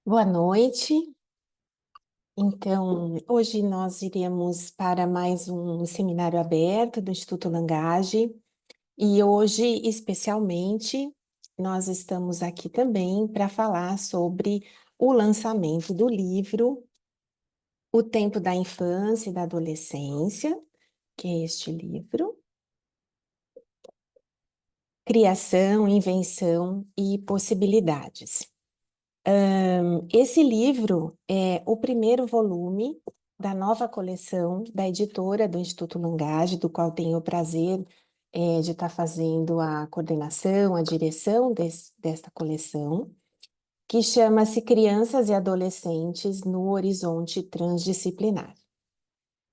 Boa noite. Então, hoje nós iremos para mais um seminário aberto do Instituto Langage e hoje, especialmente, nós estamos aqui também para falar sobre o lançamento do livro O Tempo da Infância e da Adolescência, que é este livro, Criação, Invenção e Possibilidades. Esse livro é o primeiro volume da nova coleção da editora do Instituto Langage, do qual tenho o prazer de estar fazendo a coordenação, a direção desta coleção, que chama-se Crianças e Adolescentes no Horizonte Transdisciplinar.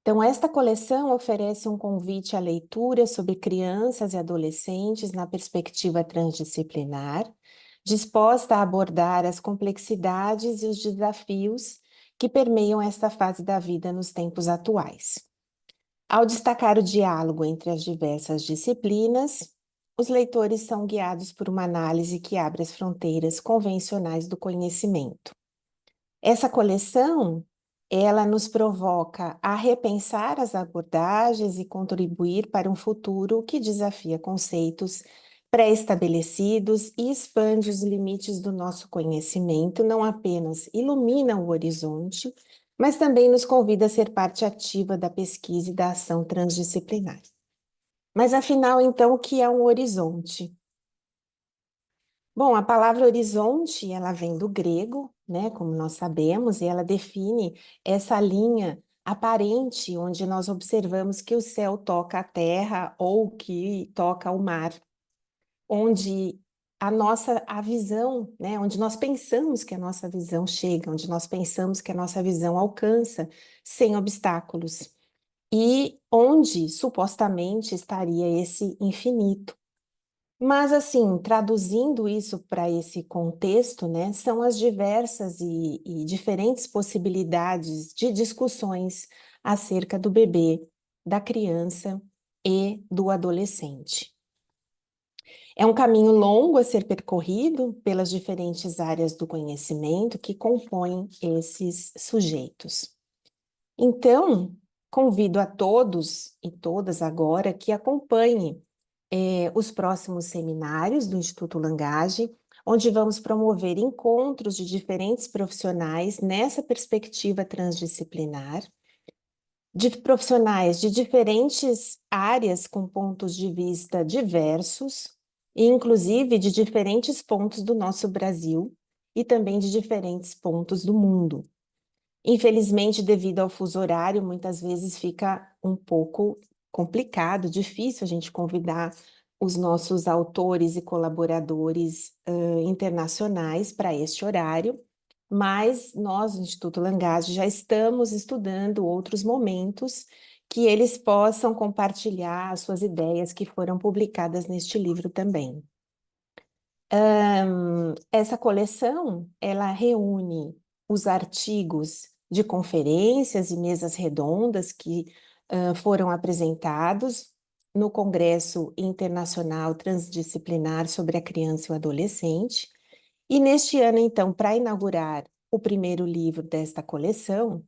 Então, esta coleção oferece um convite à leitura sobre crianças e adolescentes na perspectiva transdisciplinar, disposta a abordar as complexidades e os desafios que permeiam esta fase da vida nos tempos atuais. Ao destacar o diálogo entre as diversas disciplinas, os leitores são guiados por uma análise que abre as fronteiras convencionais do conhecimento. Essa coleção, ela nos provoca a repensar as abordagens e contribuir para um futuro que desafia conceitos pré-estabelecidos e expande os limites do nosso conhecimento, não apenas ilumina o horizonte, mas também nos convida a ser parte ativa da pesquisa e da ação transdisciplinar. Mas afinal, então, o que é um horizonte? Bom, a palavra horizonte, ela vem do grego, né, como nós sabemos, e ela define essa linha aparente onde nós observamos que o céu toca a terra ou que toca o mar, onde a visão, né, onde nós pensamos que a nossa visão chega, onde nós pensamos que a nossa visão alcança sem obstáculos, e onde supostamente estaria esse infinito. Mas, assim, traduzindo isso para esse contexto, né, são as diversas e diferentes possibilidades de discussões acerca do bebê, da criança e do adolescente. É um caminho longo a ser percorrido pelas diferentes áreas do conhecimento que compõem esses sujeitos. Então, convido a todos e todas agora que acompanhem os próximos seminários do Instituto Langage, onde vamos promover encontros de diferentes profissionais nessa perspectiva transdisciplinar, de profissionais de diferentes áreas com pontos de vista diversos, e inclusive de diferentes pontos do nosso Brasil e também de diferentes pontos do mundo. Infelizmente, devido ao fuso horário, muitas vezes fica um pouco complicado, difícil a gente convidar os nossos autores e colaboradores internacionais para este horário, mas nós, no Instituto Langage, já estamos estudando outros momentos que eles possam compartilhar as suas ideias que foram publicadas neste livro também. Essa coleção, ela reúne os artigos de conferências e mesas redondas que foram apresentados no Congresso Internacional Transdisciplinar sobre a Criança e o Adolescente. E neste ano, então, para inaugurar o primeiro livro desta coleção,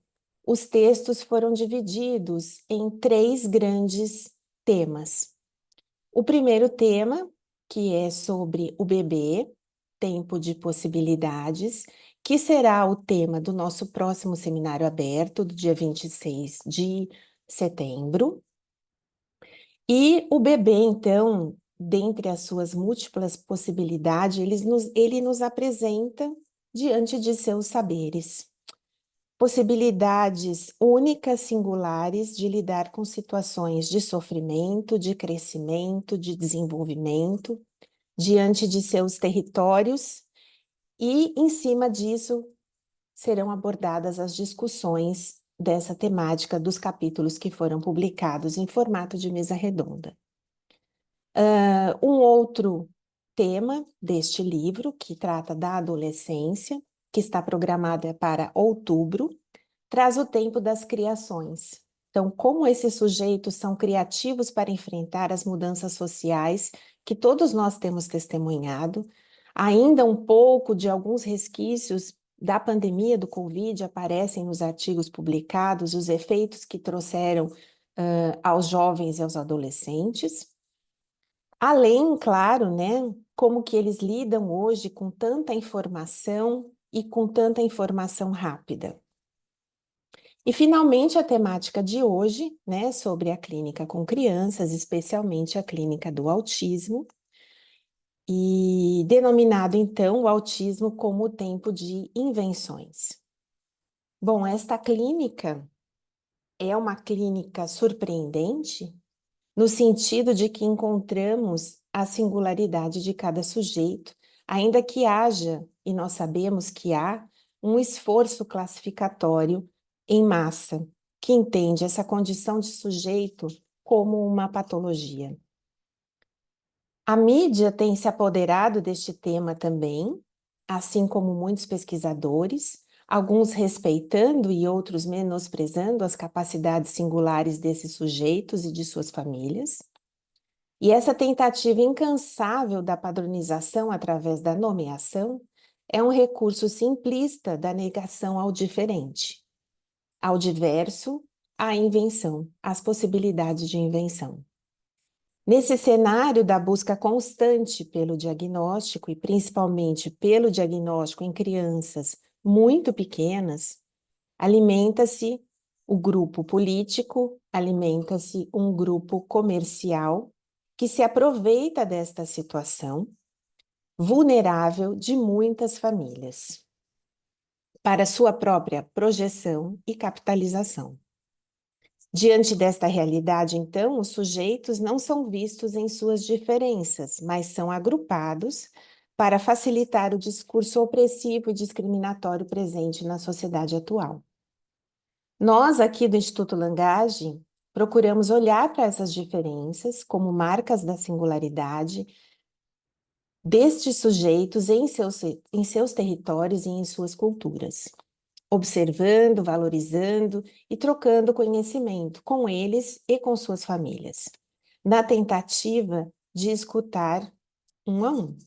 os textos foram divididos em três grandes temas. O primeiro tema, que é sobre o bebê, tempo de possibilidades, que será o tema do nosso próximo seminário aberto, do dia 26 de setembro. E o bebê, então, dentre as suas múltiplas possibilidades, ele nos apresenta diante de seus saberes. Possibilidades únicas, singulares, de lidar com situações de sofrimento, de crescimento, de desenvolvimento, diante de seus territórios, e, em cima disso, serão abordadas as discussões dessa temática dos capítulos que foram publicados em formato de mesa redonda. Um outro tema deste livro, que trata da adolescência, que está programada para outubro, traz o tempo das criações. Então, como esses sujeitos são criativos para enfrentar as mudanças sociais que todos nós temos testemunhado, ainda um pouco de alguns resquícios da pandemia do Covid aparecem nos artigos publicados os efeitos que trouxeram aos jovens e aos adolescentes. Além, claro, né, como que eles lidam hoje com tanta informação e com tanta informação rápida. E, finalmente, a temática de hoje, né, sobre a clínica com crianças, especialmente a clínica do autismo, e denominado, então, o autismo como o tempo de invenções. Bom, esta clínica é uma clínica surpreendente, no sentido de que encontramos a singularidade de cada sujeito, ainda que haja, e nós sabemos que há, um esforço classificatório em massa, que entende essa condição de sujeito como uma patologia. A mídia tem se apoderado deste tema também, assim como muitos pesquisadores, alguns respeitando e outros menosprezando as capacidades singulares desses sujeitos e de suas famílias. E essa tentativa incansável da padronização através da nomeação é um recurso simplista da negação ao diferente, ao diverso, à invenção, às possibilidades de invenção. Nesse cenário da busca constante pelo diagnóstico, e principalmente pelo diagnóstico em crianças muito pequenas, alimenta-se o grupo político, alimenta-se um grupo comercial que se aproveita desta situação vulnerável de muitas famílias para sua própria projeção e capitalização. Diante desta realidade, então, os sujeitos não são vistos em suas diferenças, mas são agrupados para facilitar o discurso opressivo e discriminatório presente na sociedade atual. Nós, aqui do Instituto Langage, procuramos olhar para essas diferenças como marcas da singularidade destes sujeitos em seus territórios e em suas culturas, observando, valorizando e trocando conhecimento com eles e com suas famílias, na tentativa de escutar um a um.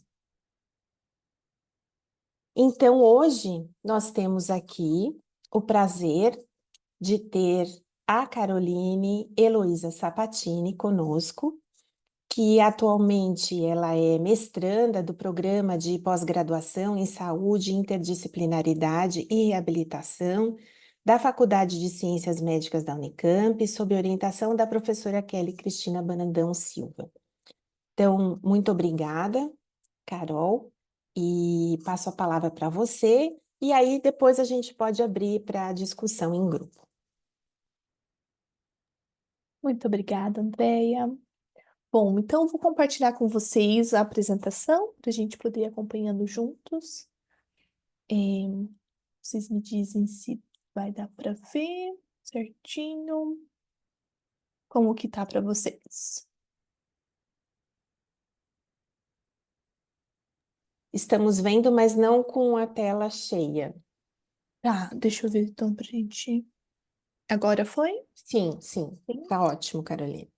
Então, hoje, nós temos aqui o prazer de ter a Caroline Heloísa Sapatini conosco, que atualmente ela é mestranda do programa de pós-graduação em saúde, interdisciplinaridade e reabilitação da Faculdade de Ciências Médicas da Unicamp, sob orientação da professora Kelly Cristina Brandão Silva. Então, muito obrigada, Carol, e passo a palavra para você, e aí depois a gente pode abrir para discussão em grupo. Muito obrigada, Andréia. Bom, então eu vou compartilhar com vocês a apresentação para a gente poder ir acompanhando juntos. Vocês me dizem se vai dar para ver certinho como que tá para vocês. Estamos vendo, mas não com a tela cheia. Tá, deixa eu ver então pra gente. Agora foi? Sim, sim. Sim. Tá ótimo, Carolina.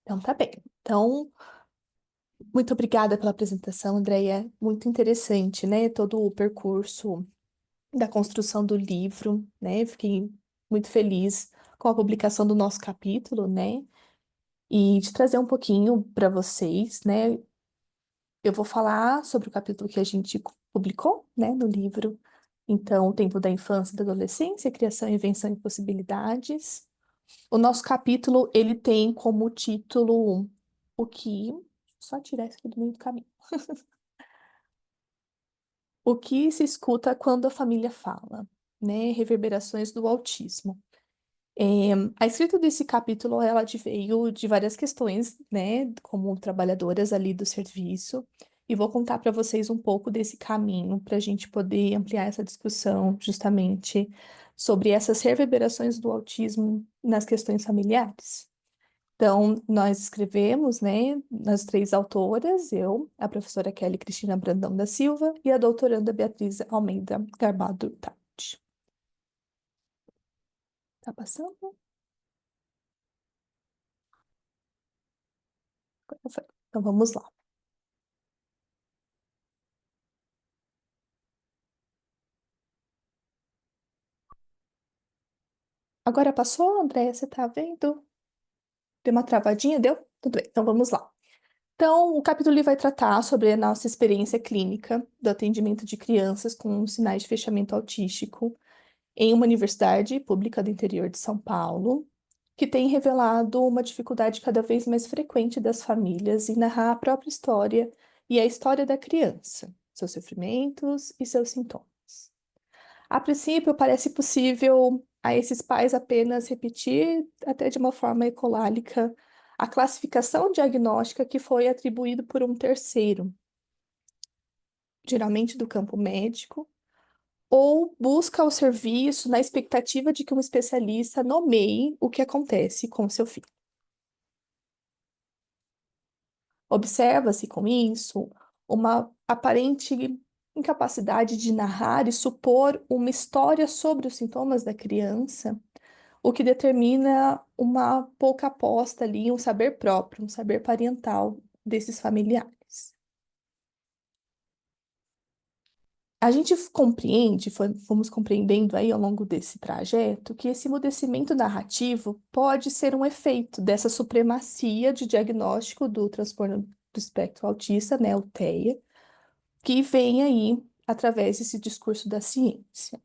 Então tá bem. Então, muito obrigada pela apresentação, Andréia. Muito interessante, né? Todo o percurso da construção do livro, né? Fiquei muito feliz com a publicação do nosso capítulo, né? E de trazer um pouquinho para vocês, né? Eu vou falar sobre o capítulo que a gente publicou, né, no livro. Então, o tempo da infância e da adolescência, criação, invenção e possibilidades. O nosso capítulo, ele tem como título o que... Só tirar isso aqui do meio do caminho. O que se escuta quando a família fala, né? Reverberações do autismo. A escrita desse capítulo, ela veio de várias questões, né? Como trabalhadoras ali do serviço. E vou contar para vocês um pouco desse caminho para a gente poder ampliar essa discussão justamente sobre essas reverberações do autismo nas questões familiares. Então, nós escrevemos, né, as três autoras, eu, a professora Kelly Cristina Brandão da Silva e a doutoranda Beatriz Almeida Garbado Tati. Tá passando? Agora foi. Então, vamos lá. Agora passou, Andréia? Você tá vendo? Deu uma travadinha? Deu? Tudo bem, então vamos lá. Então, o capítulo ele vai tratar sobre a nossa experiência clínica do atendimento de crianças com sinais de fechamento autístico em uma universidade pública do interior de São Paulo, que tem revelado uma dificuldade cada vez mais frequente das famílias em narrar a própria história e a história da criança, seus sofrimentos e seus sintomas. A princípio, parece possível a esses pais apenas repetir, até de uma forma ecolálica, a classificação diagnóstica que foi atribuído por um terceiro, geralmente do campo médico, ou busca o serviço na expectativa de que um especialista nomeie o que acontece com seu filho. Observa-se com isso uma aparente incapacidade de narrar e supor uma história sobre os sintomas da criança, o que determina uma pouca aposta ali, um saber próprio, um saber parental desses familiares. A gente compreende, fomos compreendendo aí ao longo desse trajeto, que esse emudecimento narrativo pode ser um efeito dessa supremacia de diagnóstico do transtorno do espectro autista, né, o TEA, que vem aí através desse discurso da ciência.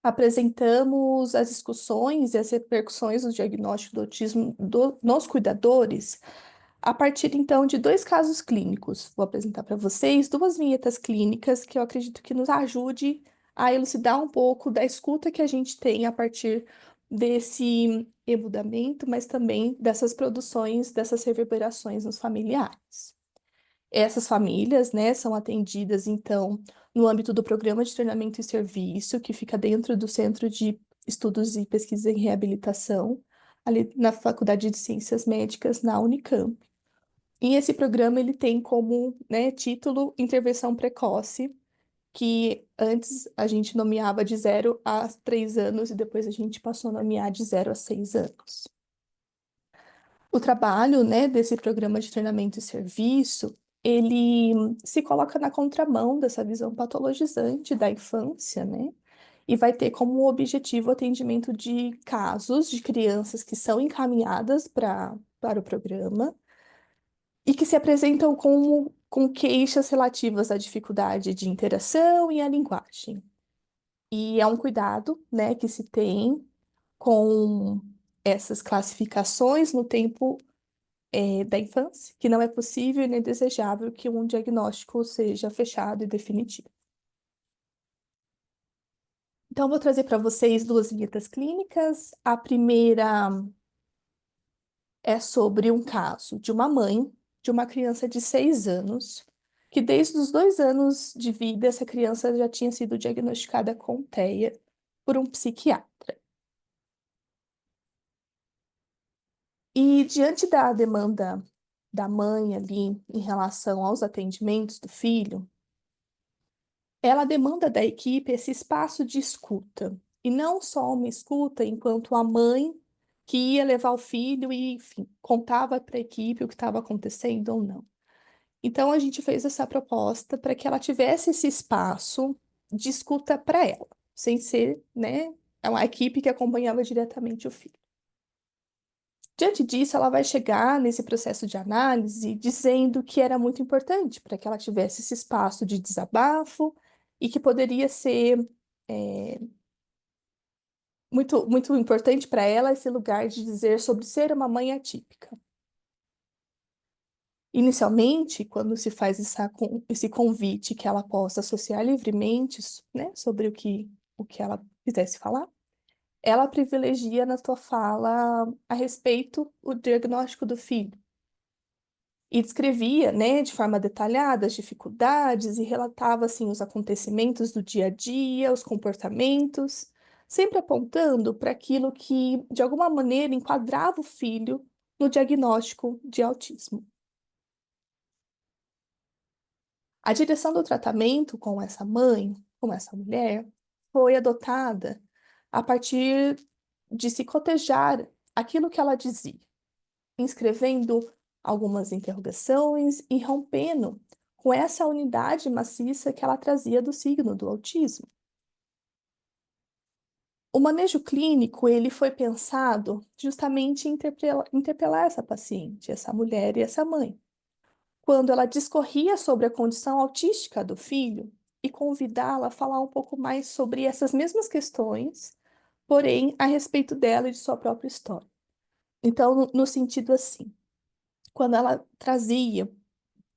Apresentamos as discussões e as repercussões do diagnóstico do autismo nos cuidadores a partir, então, de dois casos clínicos. Vou apresentar para vocês duas vinhetas clínicas que eu acredito que nos ajude a elucidar um pouco da escuta que a gente tem a partir desse emudamento, mas também dessas produções, dessas reverberações nos familiares. Essas famílias, né, são atendidas, então, no âmbito do Programa de Treinamento e Serviço, que fica dentro do Centro de Estudos e Pesquisa em Reabilitação, ali na Faculdade de Ciências Médicas, na Unicamp. E esse programa, ele tem como, né, título Intervenção Precoce, que antes a gente nomeava de 0 a 3 anos e depois a gente passou a nomear de 0 a 6 anos. O trabalho, né, desse programa de treinamento e serviço, ele se coloca na contramão dessa visão patologizante da infância, né? E vai ter como objetivo o atendimento de casos de crianças que são encaminhadas para o programa e que se apresentam com queixas relativas à dificuldade de interação e à linguagem. E é um cuidado, né, que se tem com essas classificações no tempo da infância, que não é possível e nem desejável que um diagnóstico seja fechado e definitivo. Então, vou trazer para vocês duas vinhetas clínicas. A primeira é sobre um caso de uma mãe de uma criança de 6 anos, que desde os 2 anos de vida, essa criança já tinha sido diagnosticada com TEA por um psiquiatra. E diante da demanda da mãe ali em relação aos atendimentos do filho, ela demanda da equipe esse espaço de escuta. E não só uma escuta enquanto a mãe que ia levar o filho e, enfim, contava para a equipe o que estava acontecendo ou não. Então, a gente fez essa proposta para que ela tivesse esse espaço de escuta para ela, sem ser, né, uma equipe que acompanhava diretamente o filho. Diante disso, ela vai chegar nesse processo de análise dizendo que era muito importante para que ela tivesse esse espaço de desabafo e que poderia ser é, muito importante para ela esse lugar de dizer sobre ser uma mãe atípica. Inicialmente, quando se faz esse convite que ela possa associar livremente, né, sobre o que ela quisesse falar, ela privilegia na sua fala a respeito o diagnóstico do filho. E descrevia, né, de forma detalhada as dificuldades e relatava assim os acontecimentos do dia a dia, os comportamentos, sempre apontando para aquilo que de alguma maneira enquadrava o filho no diagnóstico de autismo. A direção do tratamento com essa mãe, com essa mulher, foi adotada a partir de se cotejar aquilo que ela dizia, inscrevendo algumas interrogações e rompendo com essa unidade maciça que ela trazia do signo do autismo. O manejo clínico, ele foi pensado justamente em interpelar essa paciente, essa mulher e essa mãe, quando ela discorria sobre a condição autística do filho e convidá-la a falar um pouco mais sobre essas mesmas questões, porém a respeito dela e de sua própria história. Então, no sentido assim, quando ela trazia,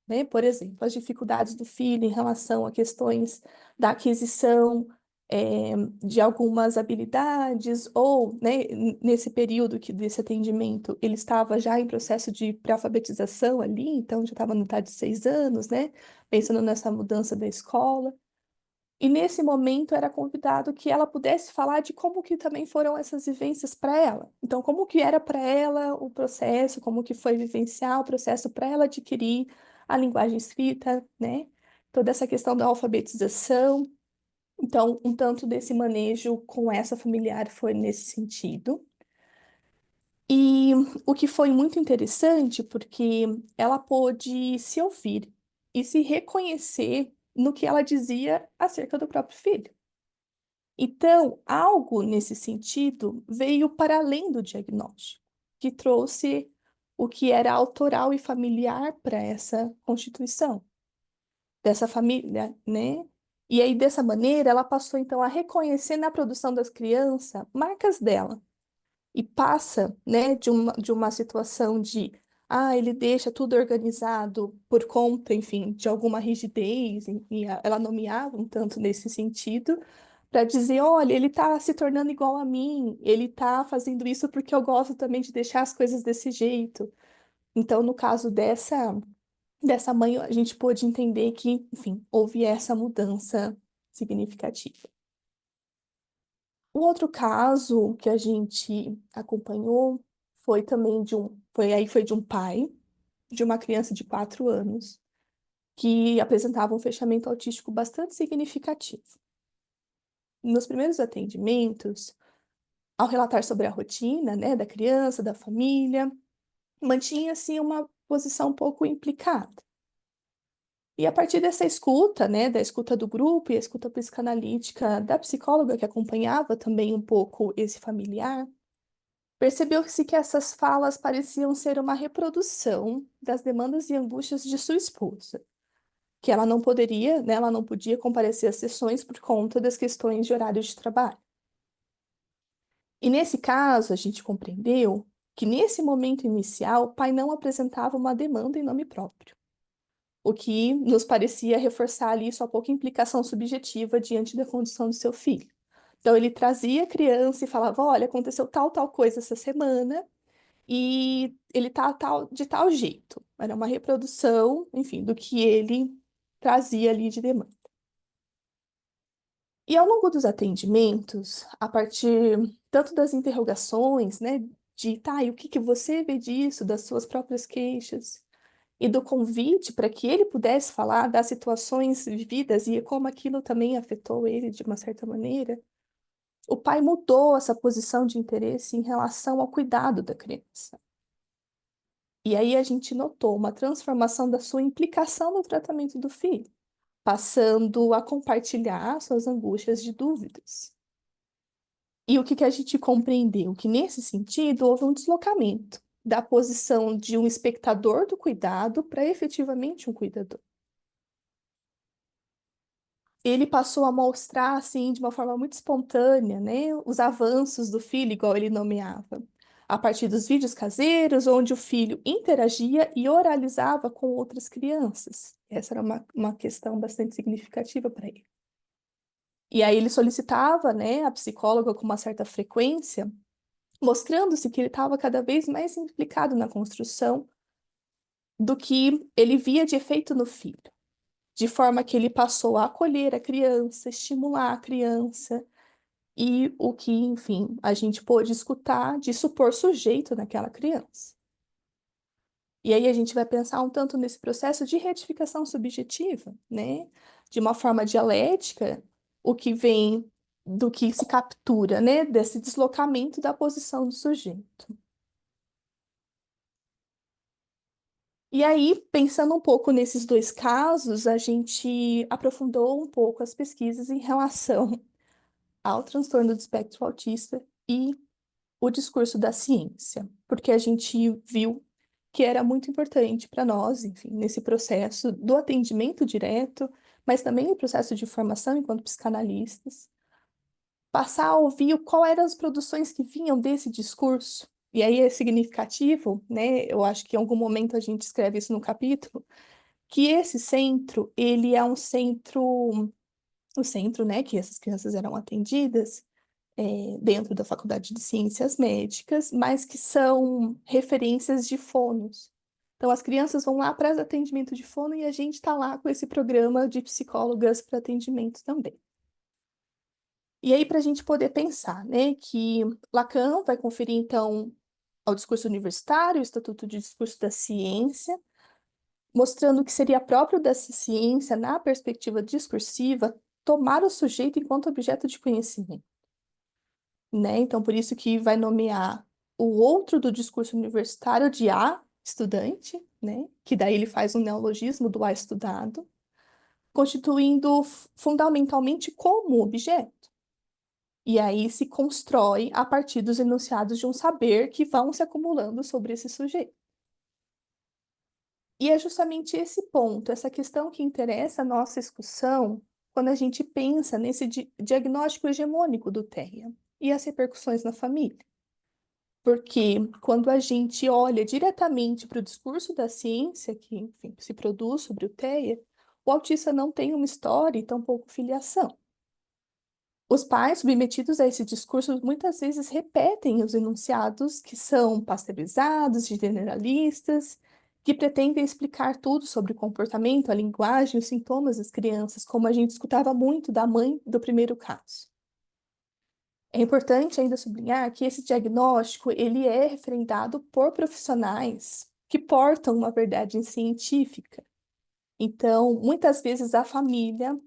né, por exemplo, as dificuldades do filho em relação a questões da aquisição, de algumas habilidades, ou, né, nesse período desse atendimento, ele estava já em processo de pré-alfabetização ali, então já estava na idade de 6 anos, né, pensando nessa mudança da escola. E nesse momento era convidado que ela pudesse falar de como que também foram essas vivências para ela. Então, como que era para ela o processo, como que foi vivenciar o processo para ela adquirir a linguagem escrita, né? Toda essa questão da alfabetização. Então, um tanto desse manejo com essa familiar foi nesse sentido. E o que foi muito interessante, porque ela pôde se ouvir e se reconhecer no que ela dizia acerca do próprio filho. Então, algo nesse sentido veio para além do diagnóstico, que trouxe o que era autoral e familiar para essa constituição dessa família, né? E aí, dessa maneira, ela passou então a reconhecer na produção das crianças marcas dela e passa, né, de uma situação de, ele deixa tudo organizado por conta, enfim, de alguma rigidez, e ela nomeava um tanto nesse sentido, para dizer, olha, ele está se tornando igual a mim, ele está fazendo isso porque eu gosto também de deixar as coisas desse jeito. Então, no caso dessa mãe, a gente pôde entender que, enfim, houve essa mudança significativa. O outro caso que a gente acompanhou foi também foi de um pai de uma criança de 4 anos que apresentava um fechamento autístico bastante significativo. Nos primeiros atendimentos, ao relatar sobre a rotina, né, da criança, da família, mantinha-se uma posição um pouco implicada. E a partir dessa escuta, né, da escuta do grupo e a escuta psicanalítica da psicóloga que acompanhava também um pouco esse familiar, percebeu-se que essas falas pareciam ser uma reprodução das demandas e angústias de sua esposa, que ela não poderia, né, ela não podia comparecer às sessões por conta das questões de horário de trabalho. E nesse caso, a gente compreendeu que nesse momento inicial, o pai não apresentava uma demanda em nome próprio, o que nos parecia reforçar ali sua pouca implicação subjetiva diante da condição do seu filho. Então, ele trazia a criança e falava: olha, aconteceu tal coisa essa semana, e ele tá de tal jeito. Era uma reprodução, enfim, do que ele trazia ali de demanda. E ao longo dos atendimentos, a partir tanto das interrogações, né, de tá, e o que que você vê disso, das suas próprias queixas, e do convite para que ele pudesse falar das situações vividas e como aquilo também afetou ele de uma certa maneira, o pai mudou essa posição de interesse em relação ao cuidado da criança. E aí a gente notou uma transformação da sua implicação no tratamento do filho, passando a compartilhar suas angústias de dúvidas. E o que que a gente compreendeu? Que nesse sentido houve um deslocamento da posição de um espectador do cuidado para efetivamente um cuidador. Ele passou a mostrar, assim, de uma forma muito espontânea, né, os avanços do filho, igual ele nomeava, a partir dos vídeos caseiros, onde o filho interagia e oralizava com outras crianças. Essa era uma questão bastante significativa para ele. E aí ele solicitava, né, a psicóloga com uma certa frequência, mostrando-se que ele estava cada vez mais implicado na construção do que ele via de efeito no filho, de forma que ele passou a acolher a criança, estimular a criança, e o que, enfim, a gente pôde escutar de supor sujeito naquela criança. E aí a gente vai pensar um tanto nesse processo de retificação subjetiva, né? De uma forma dialética, o que vem do que se captura, né? Desse deslocamento da posição do sujeito. E aí, pensando um pouco nesses dois casos, a gente aprofundou um pouco as pesquisas em relação ao transtorno do espectro autista e o discurso da ciência, porque a gente viu que era muito importante para nós, enfim, nesse processo do atendimento direto, mas também no processo de formação enquanto psicanalistas, passar a ouvir qual eram as produções que vinham desse discurso. E aí é significativo, né? Eu acho que em algum momento a gente escreve isso no capítulo, que esse centro, ele é um centro, o centro, né, que essas crianças eram atendidas, dentro da Faculdade de Ciências Médicas, mas que são referências de fonos. Então, as crianças vão lá para atendimento de fono e a gente está lá com esse programa de psicólogas para atendimento também. E aí, para a gente poder pensar, né, que Lacan vai conferir, então, ao discurso universitário, o Estatuto de Discurso da Ciência, mostrando que seria próprio dessa ciência, na perspectiva discursiva, tomar o sujeito enquanto objeto de conhecimento, né? Então, por isso que vai nomear o outro do discurso universitário de A, estudante, né? Que daí ele faz um neologismo do A estudado, constituindo fundamentalmente como objeto. E aí se constrói a partir dos enunciados de um saber que vão se acumulando sobre esse sujeito. E é justamente esse ponto, essa questão que interessa a nossa discussão quando a gente pensa nesse diagnóstico hegemônico do TEA e as repercussões na família. Porque quando a gente olha diretamente para o discurso da ciência que, enfim, se produz sobre o TEA, o autista não tem uma história e tampouco filiação. Os pais submetidos a esse discurso muitas vezes repetem os enunciados que são pasteurizados, generalistas, que pretendem explicar tudo sobre o comportamento, a linguagem, os sintomas das crianças, como a gente escutava muito da mãe do primeiro caso. É importante ainda sublinhar que esse diagnóstico ele é referendado por profissionais que portam uma verdade científica. Então, muitas vezes a família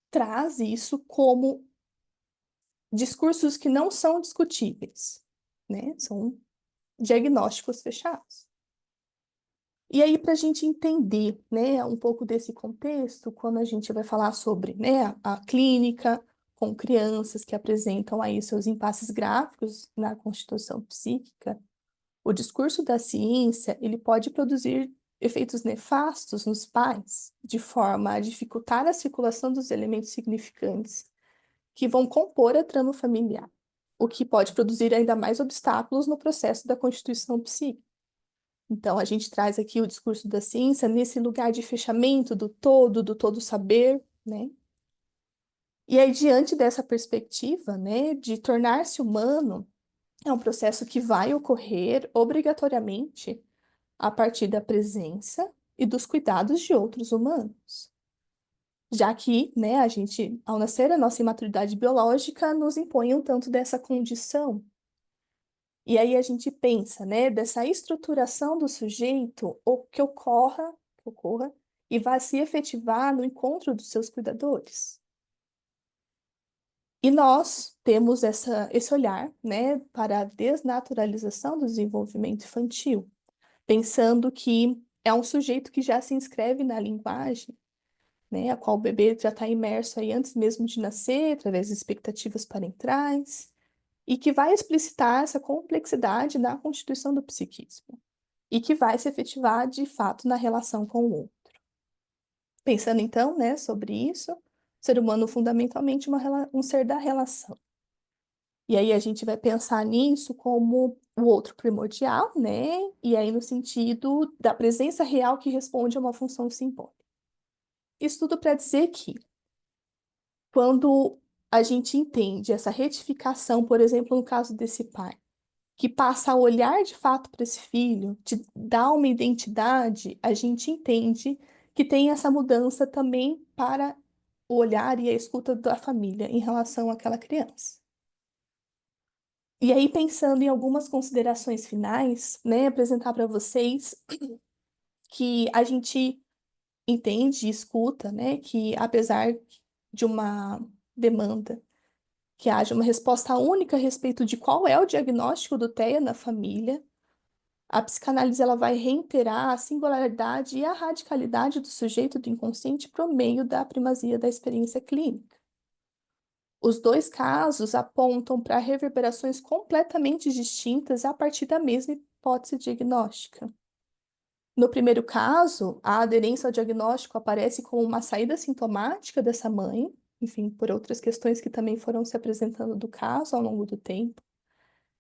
traz isso como discursos que não são discutíveis, né? São diagnósticos fechados. E aí, para a gente entender, né, um pouco desse contexto, quando a gente vai falar sobre, né, a clínica com crianças que apresentam aí seus impasses gráficos na constituição psíquica, o discurso da ciência, ele pode produzir efeitos nefastos nos pais, de forma a dificultar a circulação dos elementos significantes que vão compor a trama familiar, o que pode produzir ainda mais obstáculos no processo da constituição psíquica. Então, a gente traz aqui o discurso da ciência nesse lugar de fechamento do todo saber, né? E aí, diante dessa perspectiva, né, de tornar-se humano, é um processo que vai ocorrer obrigatoriamente a partir da presença e dos cuidados de outros humanos. Já que, né, a gente, ao nascer, a nossa imaturidade biológica nos impõe um tanto dessa condição. E aí a gente pensa, né, dessa estruturação do sujeito, o que ocorra e vá se efetivar no encontro dos seus cuidadores. E nós temos esse olhar, né, para a desnaturalização do desenvolvimento infantil, pensando que é um sujeito que já se inscreve na linguagem, né, a qual o bebê já está imerso aí antes mesmo de nascer, através de expectativas parentais, e que vai explicitar essa complexidade na constituição do psiquismo, e que vai se efetivar de fato na relação com o outro. Pensando então, né, sobre isso, o ser humano fundamentalmente um ser da relação. E aí a gente vai pensar nisso como o outro primordial, né? E aí no sentido da presença real que responde a uma função simbólica. Isso tudo para dizer que quando a gente entende essa retificação, por exemplo, no caso desse pai, que passa a olhar de fato para esse filho, te dá uma identidade, a gente entende que tem essa mudança também para o olhar e a escuta da família em relação àquela criança. E aí, pensando em algumas considerações finais, né, apresentar para vocês que a gente entende e escuta, né, que apesar de uma demanda que haja uma resposta única a respeito de qual é o diagnóstico do TEA na família, a psicanálise ela vai reiterar a singularidade e a radicalidade do sujeito do inconsciente por meio da primazia da experiência clínica. Os dois casos apontam para reverberações completamente distintas a partir da mesma hipótese diagnóstica. No primeiro caso, a aderência ao diagnóstico aparece como uma saída sintomática dessa mãe, enfim, por outras questões que também foram se apresentando do caso ao longo do tempo,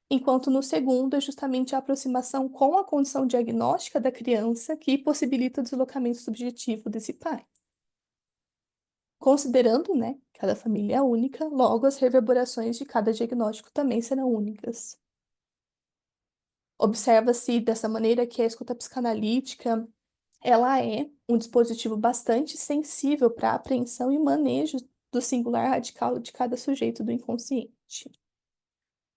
enquanto no segundo é justamente a aproximação com a condição diagnóstica da criança que possibilita o deslocamento subjetivo desse pai. Considerando, né, que cada família é única, logo as reverberações de cada diagnóstico também serão únicas. Observa-se dessa maneira que a escuta psicanalítica, ela é um dispositivo bastante sensível para a apreensão e manejo do singular radical de cada sujeito do inconsciente.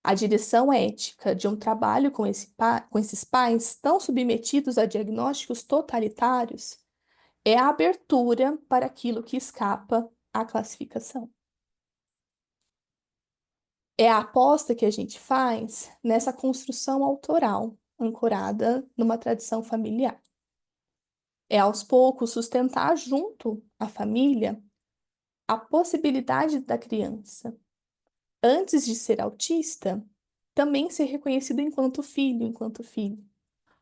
A direção ética de um trabalho com esses pais tão submetidos a diagnósticos totalitários é a abertura para aquilo que escapa à classificação. É a aposta que a gente faz nessa construção autoral, ancorada numa tradição familiar. É aos poucos sustentar junto à família a possibilidade da criança, antes de ser autista, também ser reconhecido enquanto filho,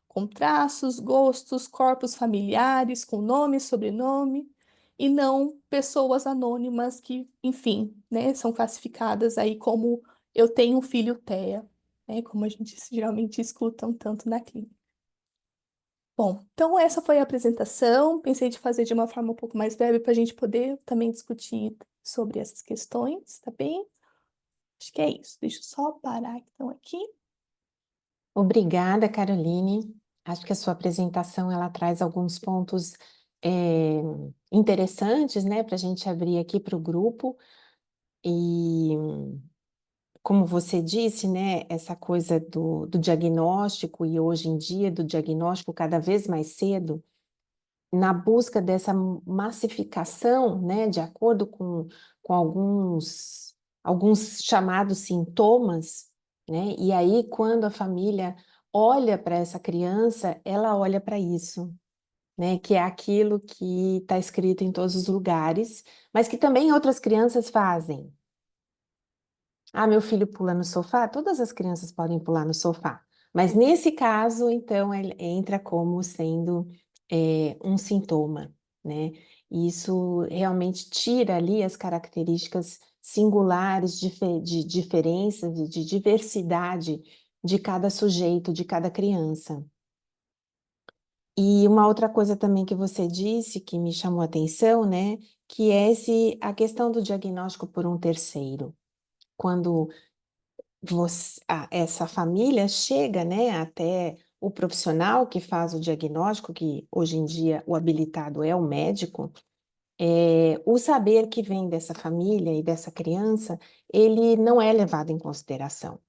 com traços, gostos, corpos familiares, com nome e sobrenome, e não pessoas anônimas que, enfim, né, são classificadas aí como eu tenho um filho TEA, né, como a gente geralmente escuta um tanto na clínica. Bom, então essa foi a apresentação. Pensei de fazer de uma forma um pouco mais breve para a gente poder também discutir sobre essas questões, tá bem? Acho que é isso. Deixa eu só parar então aqui. Obrigada, Caroline. Acho que a sua apresentação ela traz alguns pontos interessantes, né, para a gente abrir aqui para o grupo. E como você disse, né, essa coisa do diagnóstico e hoje em dia do diagnóstico cada vez mais cedo, na busca dessa massificação, né, de acordo com alguns chamados sintomas, né, e aí quando a família olha para essa criança, ela olha para isso, né, que é aquilo que está escrito em todos os lugares, mas que também outras crianças fazem. Ah, meu filho pula no sofá? Todas as crianças podem pular no sofá. Mas nesse caso, então, ele entra como sendo um sintoma, né? E isso realmente tira ali as características singulares de diferenças e de diversidade de cada sujeito, de cada criança. E uma outra coisa também que você disse que me chamou a atenção, né? Que é a questão do diagnóstico por um terceiro. Quando essa família chega, né, até o profissional que faz o diagnóstico, que hoje em dia o habilitado é o médico, o saber que vem dessa família e dessa criança, ele não é levado em consideração.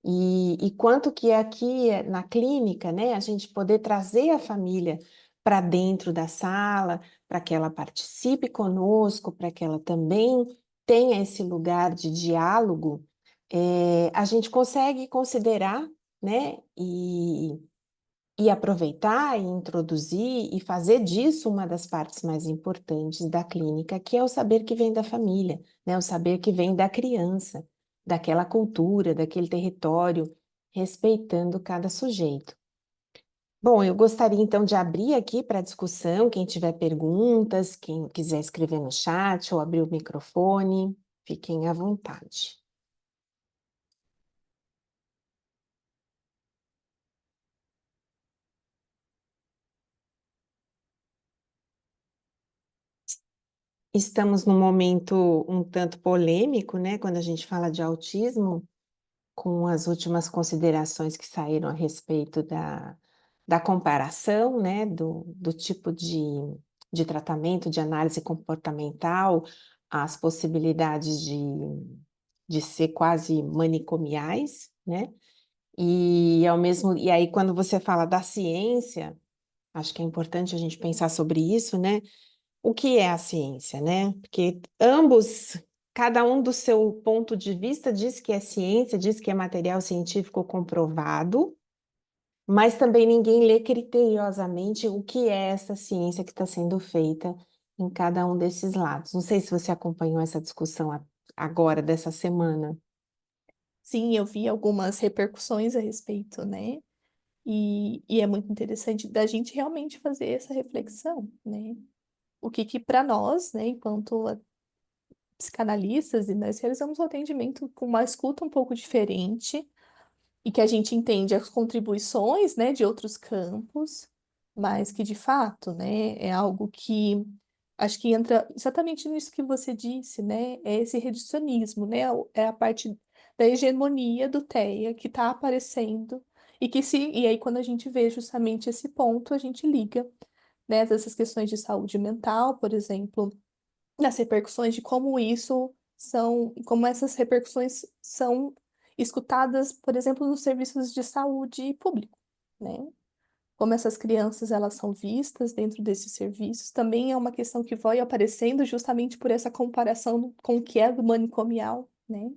E quanto que aqui na clínica, né, a gente poder trazer a família para dentro da sala, para que ela participe conosco, para que ela também tenha esse lugar de diálogo, a gente consegue considerar, né, e aproveitar e introduzir e fazer disso uma das partes mais importantes da clínica, que é o saber que vem da família, né? O saber que vem da criança, daquela cultura, daquele território, respeitando cada sujeito. Bom, eu gostaria então de abrir aqui para discussão, quem tiver perguntas, quem quiser escrever no chat ou abrir o microfone, fiquem à vontade. Estamos num momento um tanto polêmico, né, quando a gente fala de autismo, com as últimas considerações que saíram a respeito da comparação, né, do tipo de tratamento, de análise comportamental, as possibilidades de ser quase manicomiais, né, e aí quando você fala da ciência, acho que é importante a gente pensar sobre isso, né, o que é a ciência, né? Porque ambos, cada um do seu ponto de vista, diz que é ciência, diz que é material científico comprovado, mas também ninguém lê criteriosamente o que é essa ciência que está sendo feita em cada um desses lados. Não sei se você acompanhou essa discussão agora dessa semana. Sim, eu vi algumas repercussões a respeito, né? E é muito interessante da gente realmente fazer essa reflexão, né? O que para nós, né, enquanto psicanalistas, e nós realizamos um atendimento com uma escuta um pouco diferente, e que a gente entende as contribuições, né, de outros campos, mas que de fato, né, é algo que acho que entra exatamente nisso que você disse, né, é esse reducionismo, né, é a parte da hegemonia do TEA que está aparecendo e aí quando a gente vê justamente esse ponto, a gente liga, né, dessas questões de saúde mental, por exemplo, nas repercussões de como essas repercussões são escutadas, por exemplo, nos serviços de saúde público, né? Como essas crianças elas são vistas dentro desses serviços, também é uma questão que vai aparecendo justamente por essa comparação com o que é do manicomial, né?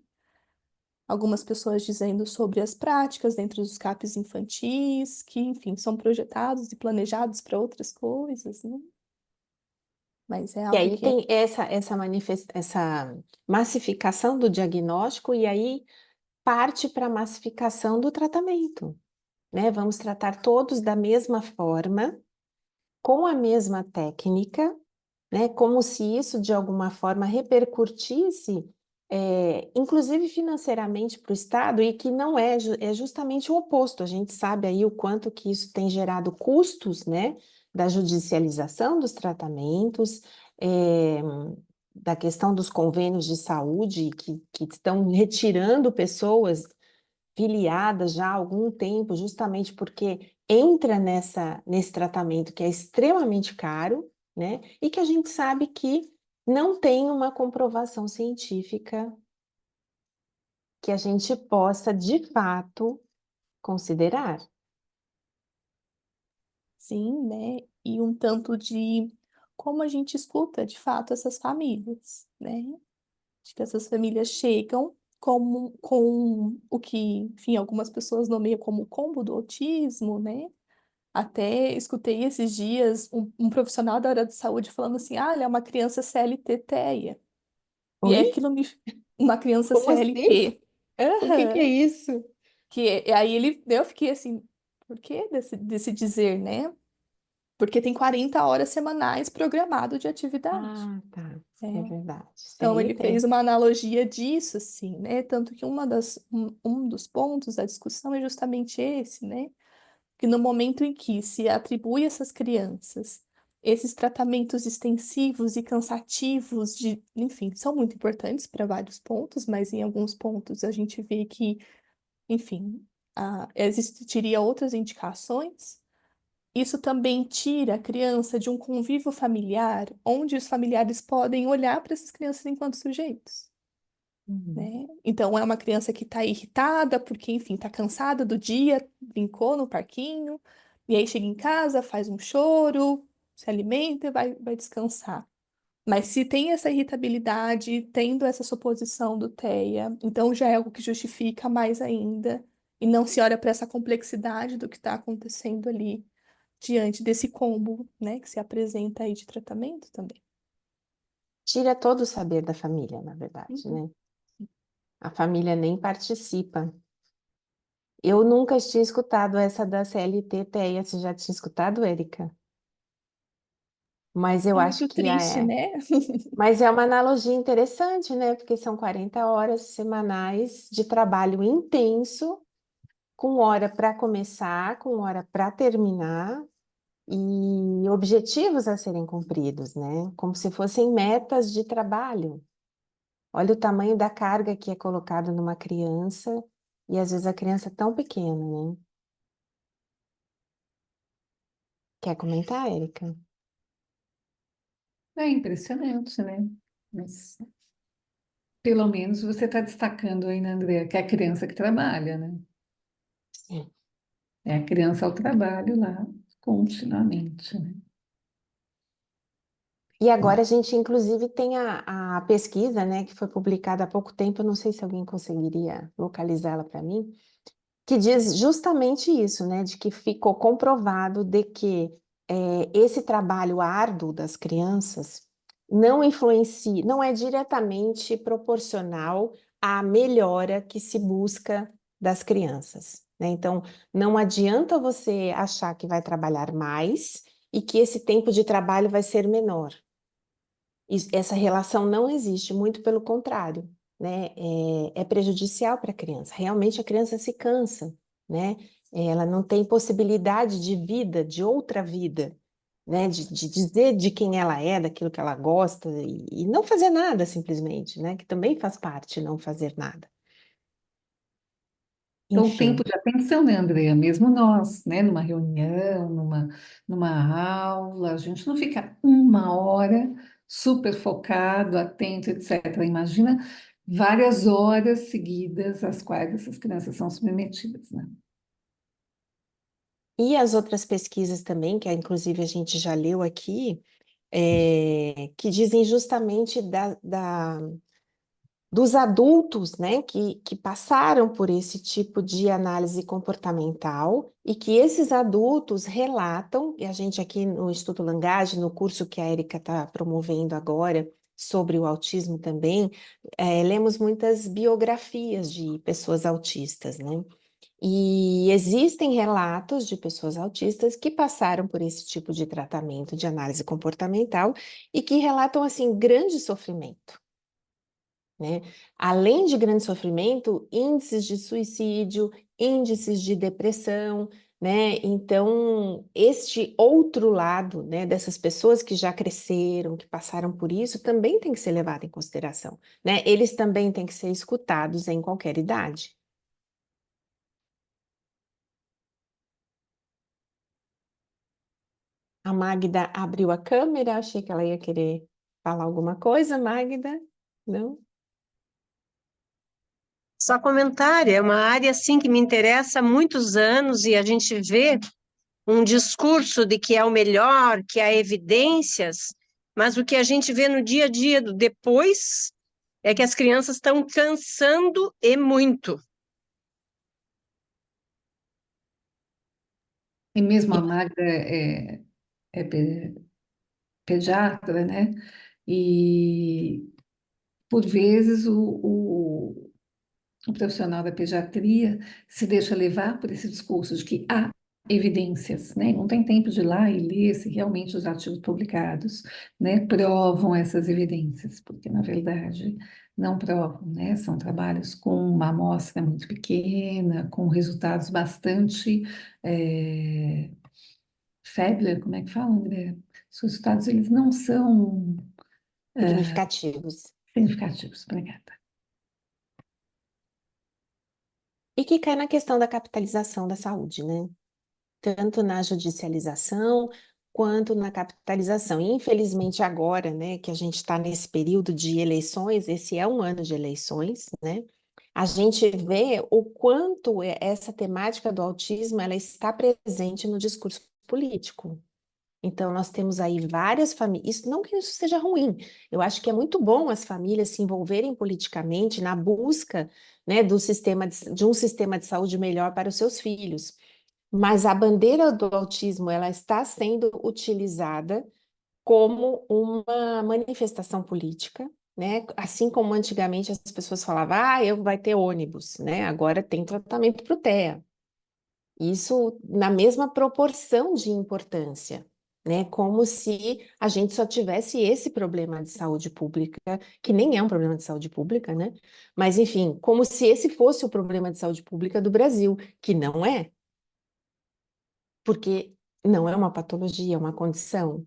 Algumas pessoas dizendo sobre as práticas dentro dos CAPs infantis, que, enfim, são projetados e planejados para outras coisas, né? Mas é E algo aí que é. tem essa massificação do diagnóstico, e aí parte para a massificação do tratamento, né? Vamos tratar todos da mesma forma, com a mesma técnica, né? Como se isso de alguma forma repercutisse, inclusive financeiramente para o Estado, e que não é, é justamente o oposto. A gente sabe aí o quanto que isso tem gerado custos, né? Da judicialização dos tratamentos, é, da questão dos convênios de saúde que estão retirando pessoas filiadas já há algum tempo, justamente porque entra nesse tratamento que é extremamente caro, né? E que a gente sabe que não tem uma comprovação científica que a gente possa, de fato, considerar. Sim, né? E um tanto de como a gente escuta de fato essas famílias, né? De que essas famílias chegam com o que, enfim, algumas pessoas nomeiam como combo do autismo, né? Até escutei esses dias um profissional da área de saúde falando assim: ah, ela é uma criança CLT TEA. E aí Oi? aquilo me. Uma criança Como assim? CLT. O que é Aham. isso? Aí eu fiquei assim, por que desse dizer, né? Porque tem 40 horas semanais programado de atividade, Ah, tá. É né? verdade. Então, ele fez CLT. uma analogia disso, assim, né? Tanto que um dos pontos da discussão é justamente esse, né? Que no momento em que se atribui a essas crianças esses tratamentos extensivos e cansativos enfim, são muito importantes para vários pontos, mas em alguns pontos a gente vê que, enfim, existiria outras indicações. Isso também tira a criança de um convívio familiar, onde os familiares podem olhar para essas crianças enquanto sujeitos, Uhum. né? Então, é uma criança que está irritada porque, enfim, está cansada do dia, brincou no parquinho, e aí chega em casa, faz um choro, se alimenta e vai descansar. Mas se tem essa irritabilidade, tendo essa suposição do TEA, então já é algo que justifica mais ainda, e não se olha para essa complexidade do que está acontecendo ali diante desse combo, né, que se apresenta aí de tratamento também. Tira todo o saber da família, na verdade, Uhum. né? A família nem participa. Eu nunca tinha escutado essa da CLT TEA. Você já tinha escutado, Érica? Mas eu É acho muito que triste, é. né? Mas é uma analogia interessante, né? Porque são 40 horas semanais de trabalho intenso, com hora para começar, com hora para terminar, e objetivos a serem cumpridos, né? Como se fossem metas de trabalho. Olha o tamanho da carga que é colocada numa criança, e às vezes a criança é tão pequena, né? Quer comentar, Érica? É impressionante, né? Mas pelo menos você está destacando aí, né, Andrea, que é a criança que trabalha, né? Sim. É a criança ao trabalho lá continuamente, né? E agora a gente, inclusive, tem a pesquisa, né, que foi publicada há pouco tempo, eu não sei se alguém conseguiria localizá-la para mim, que diz justamente isso, né, de que ficou comprovado de que esse trabalho árduo das crianças, não influencia, não é diretamente proporcional à melhora que se busca das crianças, né? Então, não adianta você achar que vai trabalhar mais e que esse tempo de trabalho vai ser menor. Essa relação não existe, muito pelo contrário, né? É prejudicial para a criança. Realmente a criança se cansa, né? Ela não tem possibilidade de vida, de outra vida, né? De dizer de quem ela é, daquilo que ela gosta e não fazer nada simplesmente, né? Que também faz parte não fazer nada. Então, o tempo Enfim. de atenção, né, Andrea? Mesmo nós, né, numa reunião, numa aula, a gente não fica uma hora super focado, atento, etc. Imagina várias horas seguidas às quais essas crianças são submetidas, né? E as outras pesquisas também, que inclusive a gente já leu aqui, que dizem justamente dos adultos, né, que passaram por esse tipo de análise comportamental e que esses adultos relatam, e a gente aqui no Instituto Langage, no curso que a Erika está promovendo agora sobre o autismo também, lemos muitas biografias de pessoas autistas, né? E existem relatos de pessoas autistas que passaram por esse tipo de tratamento de análise comportamental e que relatam, assim, grande sofrimento, né? Além de grande sofrimento, índices de suicídio, índices de depressão, né? Então, este outro lado, né, dessas pessoas que já cresceram, que passaram por isso, também tem que ser levado em consideração, né? Eles também têm que ser escutados em qualquer idade. A Magda abriu a câmera, achei que ela ia querer falar alguma coisa, Magda, não? Só comentário, é uma área assim que me interessa há muitos anos e a gente vê um discurso de que é o melhor, que há evidências, mas o que a gente vê no dia a dia do depois é que as crianças estão cansando e muito. E mesmo E a Magda é pediatra, né? E por vezes o profissional da pediatria se deixa levar por esse discurso de que há evidências, né? Não tem tempo de ir lá e ler se realmente os artigos publicados, né, provam essas evidências, porque na verdade não provam, né? São trabalhos com uma amostra muito pequena, com resultados bastante Febler, como é que fala, André? Os resultados eles não são significativos. significativos. Obrigada. E que cai na questão da capitalização da saúde, né? Tanto na judicialização quanto na capitalização. E, infelizmente, agora, né, que a gente está nesse período de eleições, esse é um ano de eleições, né? A gente vê o quanto essa temática do autismo ela está presente no discurso político. Então, nós temos aí várias famílias, não que isso seja ruim, eu acho que é muito bom as famílias se envolverem politicamente na busca, né, de um sistema de saúde melhor para os seus filhos. Mas a bandeira do autismo, ela está sendo utilizada como uma manifestação política, né? Assim como antigamente as pessoas falavam, vai ter ônibus, né? Agora tem tratamento para o TEA. Isso na mesma proporção de importância, né? Como se a gente só tivesse esse problema de saúde pública, que nem é um problema de saúde pública, né? Mas, enfim, como se esse fosse o problema de saúde pública do Brasil, que não é, porque não é uma patologia, é uma condição,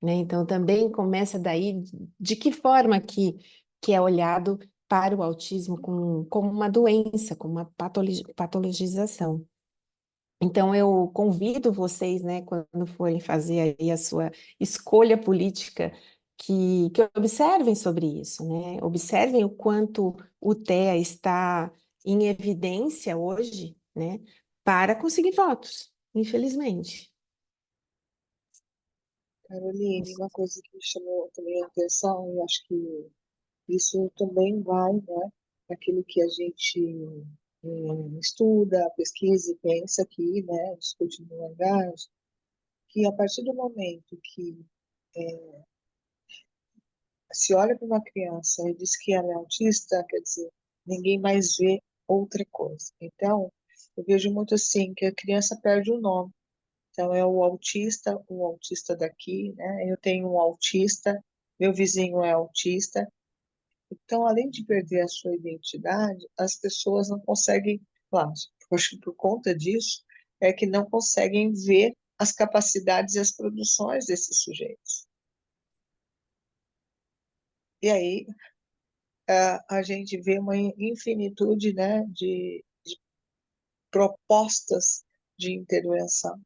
né? Então, também começa daí de que forma que é olhado para o autismo como uma doença, como uma patologização. Então, eu convido vocês, né, quando forem fazer aí a sua escolha política, que observem sobre isso, né? Observem o quanto o TEA está em evidência hoje, né, para conseguir votos, infelizmente. Caroline, uma coisa que me chamou também a atenção, e acho que isso também vai, né, aquilo que a gente estuda, pesquisa e pensa aqui, né, discute no Langage, que a partir do momento que se olha para uma criança e diz que ela é autista, quer dizer, ninguém mais vê outra coisa. Então, eu vejo muito assim, que a criança perde o nome. Então, é o autista daqui, né? Eu tenho um autista, meu vizinho é autista. Então, além de perder a sua identidade, as pessoas não conseguem, claro, por conta disso, é que não conseguem ver as capacidades e as produções desses sujeitos. E aí, a gente vê uma infinitude, né, de propostas de intervenção.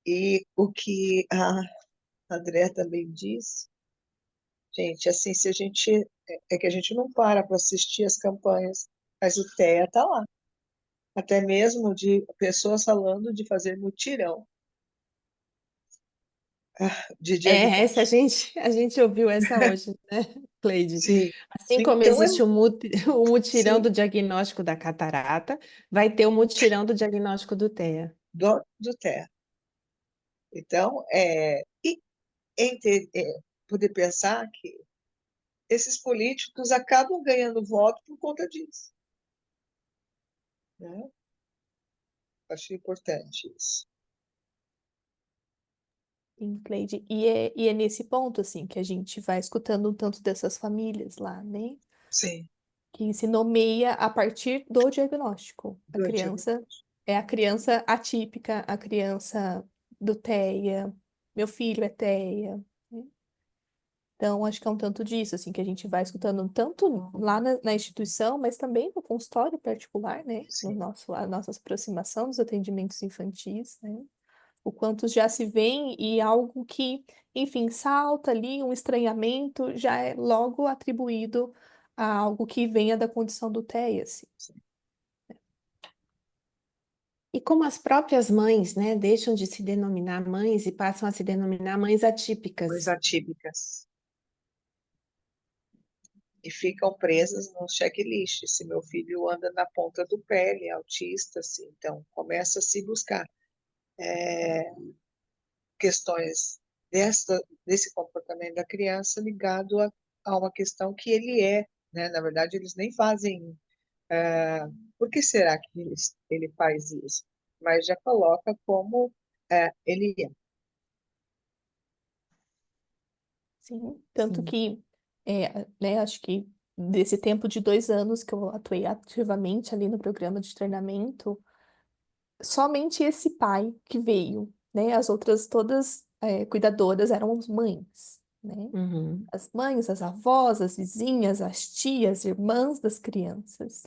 E o que a Andrea também disse, gente, assim, se a gente, é que a gente não para assistir as campanhas, mas o TEA está lá. Até mesmo de pessoas falando de fazer mutirão de Essa diagnóstico. a gente ouviu essa hoje, né, Cleide? Sim. Assim como Então, existe o mutirão sim, do diagnóstico da catarata, vai ter o mutirão do diagnóstico do TEA. do TEA. Então, poder pensar que esses políticos acabam ganhando voto por conta disso, né? Acho importante isso. Sim, Cleide. E é nesse ponto, assim, que a gente vai escutando um tanto dessas famílias lá, né? Sim, Que se nomeia a partir do diagnóstico. A do criança diagnóstico. é a criança atípica, a criança do TEA, meu filho é TEA, né? Então, acho que é um tanto disso, assim, que a gente vai escutando tanto lá na instituição, mas também no consultório particular, né? No Sim, a nossa aproximação dos atendimentos infantis, né? O quanto já se vê e algo que, enfim, salta ali, um estranhamento, já é logo atribuído a algo que venha da condição do TEA, assim. sim. E como as próprias mães, né, deixam de se denominar mães e passam a se denominar mães Coisas atípicas. atípicas. E ficam presas no checklist. Se meu filho anda na ponta do pé, ele é autista, assim, então começa a se buscar questões desse comportamento da criança ligado a uma questão que ele é, né? Na verdade, eles nem fazem. Por que será que ele faz isso? Mas já coloca como ele é. Sim, tanto Sim. que, né, acho que desse tempo de 2 anos que eu atuei ativamente ali no programa de treinamento, somente esse pai que veio, né? As outras todas cuidadoras eram as mães, né? Uhum. As mães, as avós, as vizinhas, as tias, irmãs das crianças.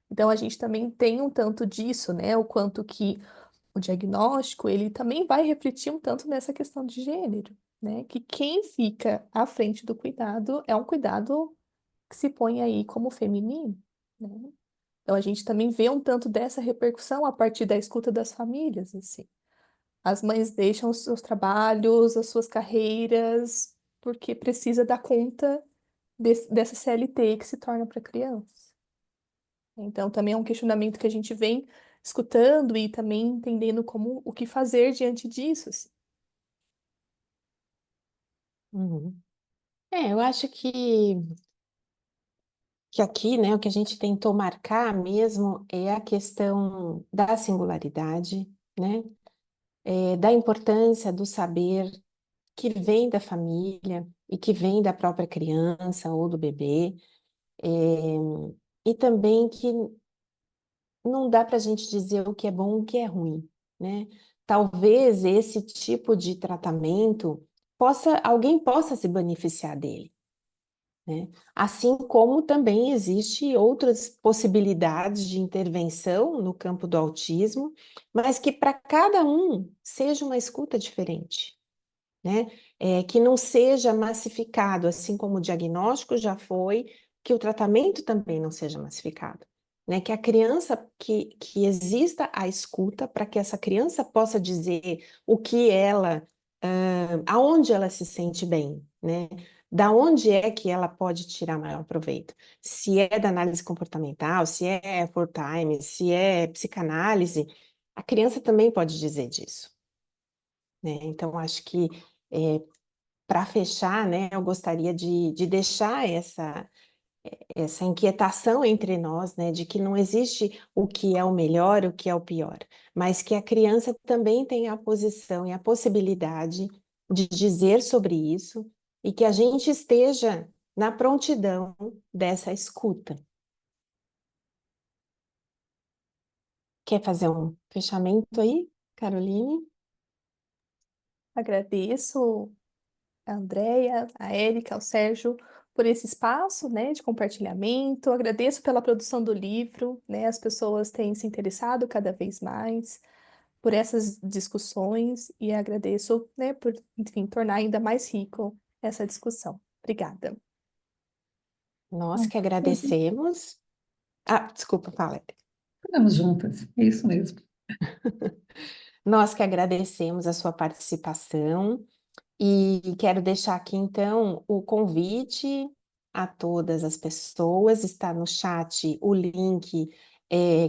Então a gente também tem um tanto disso, né? O quanto que o diagnóstico, ele também vai refletir um tanto nessa questão de gênero, né? Que quem fica à frente do cuidado é um cuidado que se põe aí como feminino, né? Então a gente também vê um tanto dessa repercussão a partir da escuta das famílias, assim. As mães deixam os seus trabalhos, as suas carreiras, porque precisa dar conta dessa CLT que se torna para a criança. Então, também é um questionamento que a gente vem escutando e também entendendo como o que fazer diante disso, assim. Uhum. Eu acho que aqui, né, o que a gente tentou marcar mesmo é a questão da singularidade, né, da importância do saber que vem da família e que vem da própria criança ou do bebê, é, e também que não dá para a gente dizer o que é bom e o que é ruim, né? Talvez esse tipo de tratamento alguém possa se beneficiar dele, né? Assim como também existe outras possibilidades de intervenção no campo do autismo, mas que para cada um seja uma escuta diferente, né? Que não seja massificado, assim como o diagnóstico já foi, que o tratamento também não seja massificado, né? Que a criança, que exista a escuta para que essa criança possa dizer o que aonde ela se sente bem, né? Da onde é que ela pode tirar maior proveito? Se é da análise comportamental, se é full time, se é psicanálise, a criança também pode dizer disso, né? Então, acho que para fechar, né, eu gostaria de deixar essa inquietação entre nós, né, de que não existe o que é o melhor, o que é o pior, mas que a criança também tem a posição e a possibilidade de dizer sobre isso e que a gente esteja na prontidão dessa escuta. Quer fazer um fechamento aí, Caroline? Agradeço a Andrea, a Érica, ao Sérgio por esse espaço, né, de compartilhamento. Agradeço pela produção do livro, né, as pessoas têm se interessado cada vez mais por essas discussões e agradeço, né, por, enfim, tornar ainda mais rico essa discussão. Obrigada. Nós Bom, que agradecemos. Ah, desculpa, fala. estamos juntas, é isso mesmo. Nós que agradecemos a sua participação e quero deixar aqui então o convite a todas as pessoas. Está no chat o link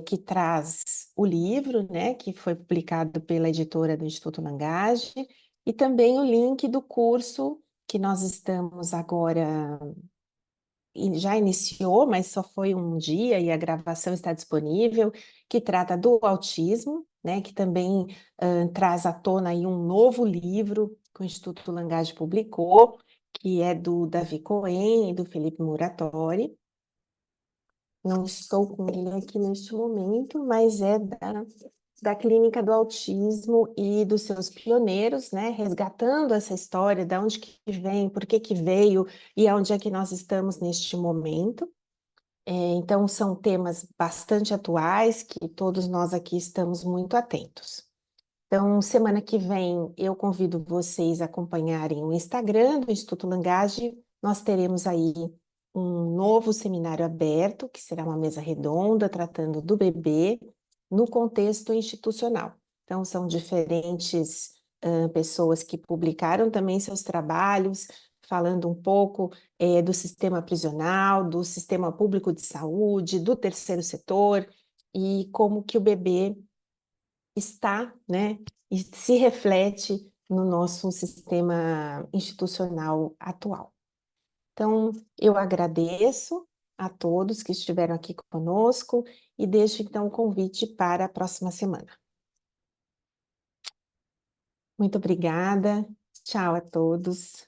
que traz o livro, né, que foi publicado pela editora do Instituto Langage, e também o link do curso que nós estamos agora já iniciou, mas só foi um dia e a gravação está disponível, que trata do autismo, né, que também traz à tona aí um novo livro que o Instituto Langage publicou, que é do Davi Cohen e do Felipe Muratori. Não estou com ele aqui neste momento, mas é da Clínica do Autismo e dos seus pioneiros, né, resgatando essa história, de onde que vem, por que que veio e aonde é que nós estamos neste momento. Então, são temas bastante atuais que todos nós aqui estamos muito atentos. Então, semana que vem, eu convido vocês a acompanharem o Instagram do Instituto Langage. Nós teremos aí um novo seminário aberto, que será uma mesa redonda, tratando do bebê no contexto institucional. Então, são diferentes pessoas que publicaram também seus trabalhos, falando um pouco do sistema prisional, do sistema público de saúde, do terceiro setor, e como que o bebê está, né, e se reflete no nosso sistema institucional atual. Então, eu agradeço a todos que estiveram aqui conosco e deixo então o convite para a próxima semana. Muito obrigada, tchau a todos.